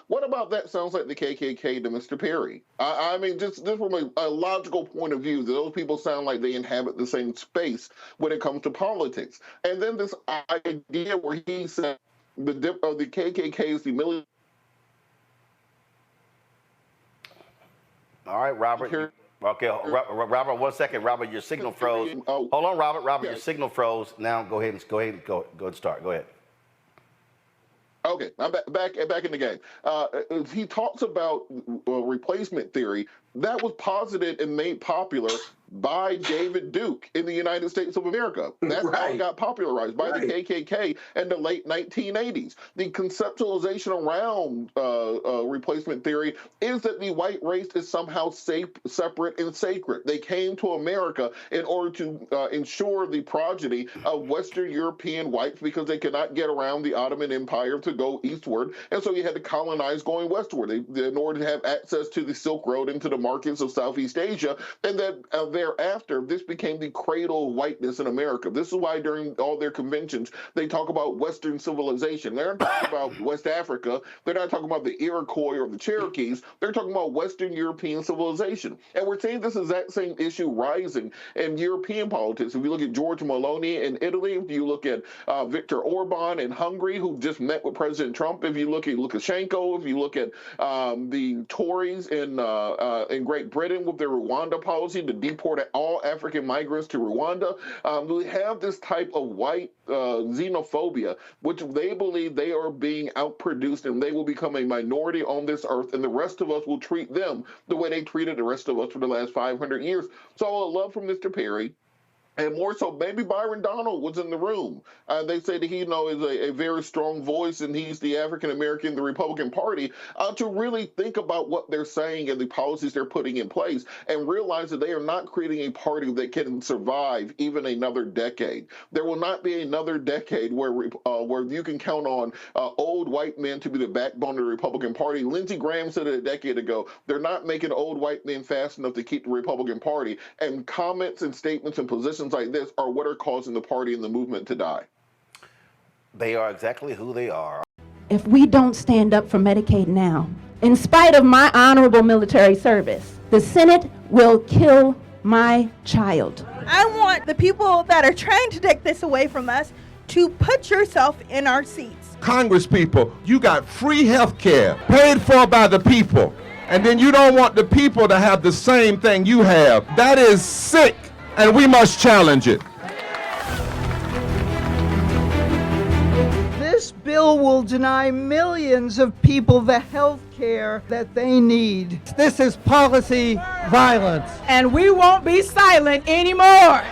What about that sounds like the KKK to Mr. Perry? I mean, just from a logical point of view, those people sound like they inhabit the same space when it comes to politics. And then this idea where he said the KKK is the military. All right, Robert. Okay, Robert, 1 second. Robert, your signal froze. Hold on, Robert. Robert, your signal froze. Now go ahead and start. Go ahead. Okay, I'm back in the game. He talks about replacement theory that was posited and made popular by David Duke in the United States of America. That's how it got popularized by the KKK in the late 1980s. The conceptualization around replacement theory is that the white race is somehow separate and sacred. They came to America in order to ensure the progeny of Western European whites because they could not get around the Ottoman Empire to go eastward, and so you had to colonize going westward in order to have access to the Silk Road into the markets of Southeast Asia, and then thereafter, this became the cradle of whiteness in America. This is why during all their conventions, they talk about Western civilization. They're not talking about West Africa. They're not talking about the Iroquois or the Cherokees. They're talking about Western European civilization. And we're seeing this exact same issue rising in European politics. If you look at Giorgia Meloni in Italy, if you look at Viktor Orbán in Hungary, who just met with President Trump, if you look at Lukashenko, if you look at the Tories in Great Britain with their Rwanda policy to deport all African migrants to Rwanda, we have this type of white xenophobia, which they believe they are being outproduced and they will become a minority on this earth, and the rest of us will treat them the way they treated the rest of us for the last 500 years. So I would love from Mr. Perry, and more so, maybe Byron Donald was in the room. They say that he, is a very strong voice, and he's the African American, the Republican Party, to really think about what they're saying and the policies they're putting in place, and realize that they are not creating a party that can survive even another decade. There will not be another decade where you can count on old white men to be the backbone of the Republican Party. Lindsey Graham said it a decade ago. They're not making old white men fast enough to keep the Republican Party, and comments and statements and positions like this are what are causing the party and the movement to die. They are exactly who they are. If we don't stand up for Medicaid now, in spite of my honorable military service, the Senate will kill my child. I want the people that are trying to take this away from us to put yourself in our seats. Congress people, you got free health care paid for by the people, and then you don't want the people to have the same thing you have. That is sick. And we must challenge it. This bill will deny millions of people the health care that they need. This is policy violence. And we won't be silent anymore.